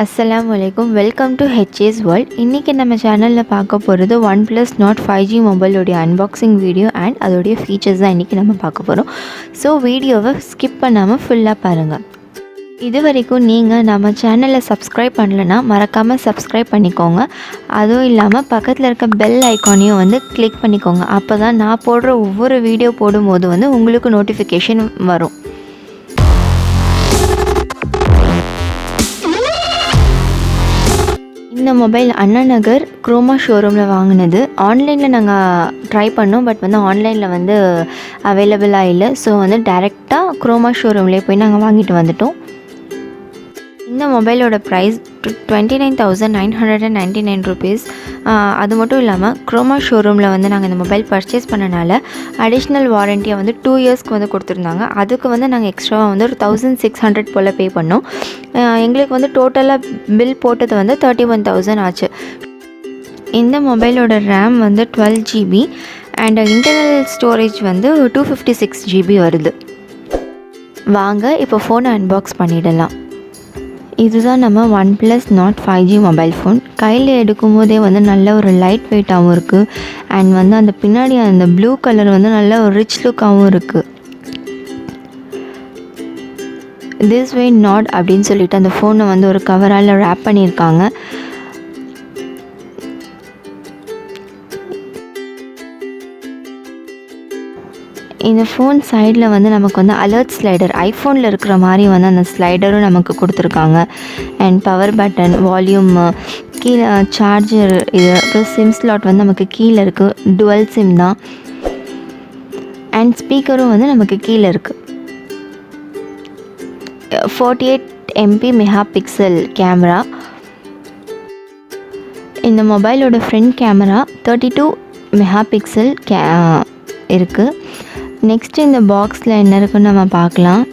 Assalamualaikum, welcome to HA's World. இன்னைக்கு நம்ம சேனல்ல பார்க்க போறது OnePlus Nord 5G மொபைலோட அன்பாக்சிங் வீடியோ அண்ட் அதோட ஃபீச்சர்ஸ் தான் இன்னைக்கு நம்ம பார்க்க போறோம். ஸோ வீடியோவை ஸ்கிப் பண்ணாம ஃபுல்லா பாருங்க. இது வரைக்கும் நீங்கள் நம்ம சேனலை சப்ஸ்கிரைப் பண்ணலைன்னா மறக்காமல் சப்ஸ்கிரைப் பண்ணிக்கோங்க. அதுவும் இல்லாமல் பக்கத்தில் இருக்க பெல் ஐக்கானையும் வந்து கிளிக் பண்ணிக்கோங்க. அப்போ தான் நான் போடுற ஒவ்வொரு வீடியோ போடும்போது வந்து உங்களுக்கு நோட்டிஃபிகேஷன் வரும். இந்த மொபைல் அண்ணா நகர் குரோமா ஷோரூமில் வாங்கினது. ஆன்லைனில் நாங்கள் ட்ரை பண்ணோம், பட் வந்து ஆன்லைனில் வந்து அவைலபிளாக இல்லை. ஸோ வந்து டைரெக்டாக குரோமா ஷோரூம்லேயே போய் நாங்கள் வாங்கிட்டு வந்துட்டோம். இந்த மொபைலோட ப்ரைஸ் 29,999 rupees. அது மட்டும் இல்லாமல் குரோமா ஷோரூமில் வந்து நாங்கள் இந்த மொபைல் பர்ச்சேஸ் பண்ணனால அடிஷ்னல் வாரண்டியை வந்து 2 இயர்ஸ்க்கு வந்து கொடுத்துருந்தாங்க. அதுக்கு வந்து நாங்கள் எக்ஸ்ட்ராவாக வந்து ஒரு 1,600 போல் பே பண்ணோம். எங்களுக்கு வந்து டோட்டலாக பில் போட்டது வந்து 31,000 ஆச்சு. இந்த மொபைலோட ரேம் வந்து 12 GB அண்ட் இன்டர்னல் ஸ்டோரேஜ் வந்து 256 GB வருது. வாங்க இப்போ ஃபோனை அன்பாக்ஸ் பண்ணிடலாம். இதுதான் நம்ம OnePlus Nord 5G mobile phone. கையில் எடுக்கும்போதே வந்து நல்ல ஒரு லைட் வெயிட்டாகவும் இருக்குது. அண்ட் வந்து அந்த பின்னாடி அந்த ப்ளூ கலர் வந்து நல்ல ஒரு ரிச் லுக்காகவும் இருக்குது. திஸ் வே நாட் அப்படின்னு சொல்லிட்டு அந்த ஃபோனை வந்து ஒரு கவரால் ரேப் பண்ணியிருக்காங்க. இந்த ஃபோன் சைடில் வந்து நமக்கு வந்து அலர்ட் ஸ்லைடர், ஐஃபோனில் இருக்கிற மாதிரி வந்து அந்த ஸ்லைடரும் நமக்கு கொடுத்துருக்காங்க. அண்ட் பவர் பட்டன், வால்யூம், கீழே சார்ஜர், இது அப்புறம் சிம் ஸ்லாட் வந்து நமக்கு கீழே இருக்குது. டுவல் சிம் தான். அண்ட் ஸ்பீக்கரும் வந்து நமக்கு கீழே இருக்குது. 48 MP மெகா பிக்சல் கேமரா. இந்த மொபைலோட ஃப்ரண்ட் கேமரா 32 மெகா பிக்சல் இருக்குது. நெக்ஸ்ட் இந்த பாக்ஸில் என்ன இருக்குன்னு நம்ம பார்க்கலாம்.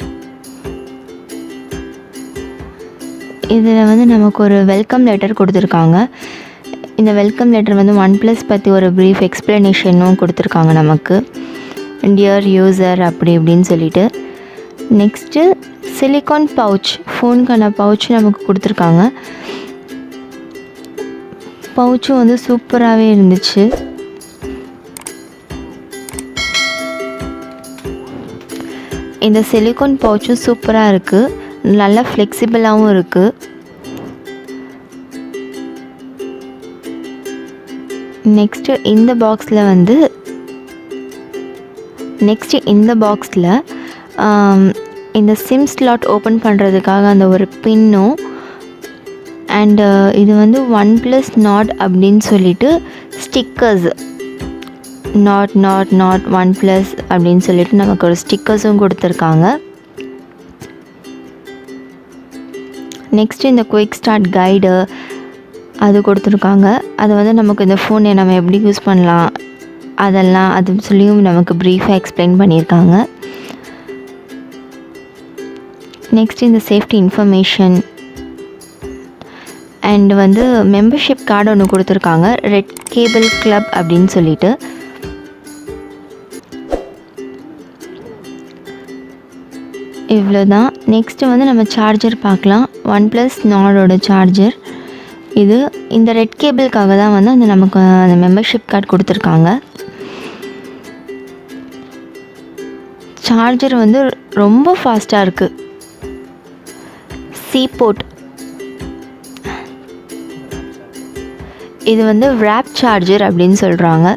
இதில் வந்து நமக்கு ஒரு வெல்கம் லெட்டர் கொடுத்துருக்காங்க. இந்த வெல்கம் லெட்டர் வந்து OnePlus பற்றி ஒரு ப்ரீஃப் எக்ஸ்ப்ளனேஷனும் கொடுத்துருக்காங்க நமக்கு. டியர் யூசர் அப்படி இப்படின்னு சொல்லிட்டு. நெக்ஸ்ட்டு சிலிக்கான் பவுச், ஃபோனுக்கான பவுச் நமக்கு கொடுத்துருக்காங்க. பவுச்சும் வந்து சூப்பராகவே இருந்துச்சு. இந்த சிலிக்கான் பவுச்சும் சூப்பராக இருக்குது, நல்லா ஃப்ளெக்சிபிளாகவும் இருக்குது. நெக்ஸ்ட்டு இந்த பாக்ஸில் இந்த சிம் ஸ்லாட் ஓப்பன் பண்ணுறதுக்காக அந்த ஒரு பின்னும் அண்டு இது வந்து OnePlus Nord அப்படின்னு சொல்லிட்டு ஸ்டிக்கர்ஸ், நாட் OnePlus அப்படின்னு சொல்லிட்டு நமக்கு ஒரு ஸ்டிக்கர்ஸும் கொடுத்துருக்காங்க. நெக்ஸ்ட்டு இந்த குயிக் ஸ்டார்ட் கைடு அது கொடுத்துருக்காங்க. அது வந்து நமக்கு இந்த ஃபோனை நம்ம எப்படி யூஸ் பண்ணலாம் அதெல்லாம் அது சொல்லியும் நமக்கு ப்ரீஃபாக எக்ஸ்பிளைன் பண்ணியிருக்காங்க. நெக்ஸ்ட் இந்த சேஃப்டி இன்ஃபர்மேஷன் அண்ட் வந்து மெம்பர்ஷிப் கார்டு ஒன்று கொடுத்துருக்காங்க, ரெட் கேபிள் கிளப் அப்படின்னு சொல்லிட்டு. இவ்வளோ தான். நெக்ஸ்ட்டு வந்து நம்ம சார்ஜர் பார்க்கலாம். OnePlus Nordோட சார்ஜர் இது. இந்த ரெட் கேபிளுக்காக தான் வந்து அந்த நமக்கு அந்த மெம்பர்ஷிப் கார்டு கொடுத்துருக்காங்க. சார்ஜர் வந்து ரொம்ப ஃபாஸ்ட்டாக இருக்குது. சி போர்ட், இது வந்து ரேப் சார்ஜர் அப்படின்னு சொல்கிறாங்க.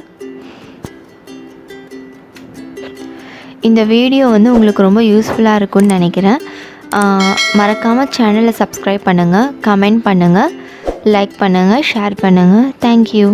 இந்த வீடியோ வந்து உங்களுக்கு ரொம்ப யூஸ்ஃபுல்லாக இருக்கும்னு நினைக்கிறேன். மறக்காமல் சேனலை சப்ஸ்கிரைப் பண்ணுங்கள், கமெண்ட் பண்ணுங்கள், லைக் பண்ணுங்கள், ஷேர் பண்ணுங்கள். தேங்க்யூ.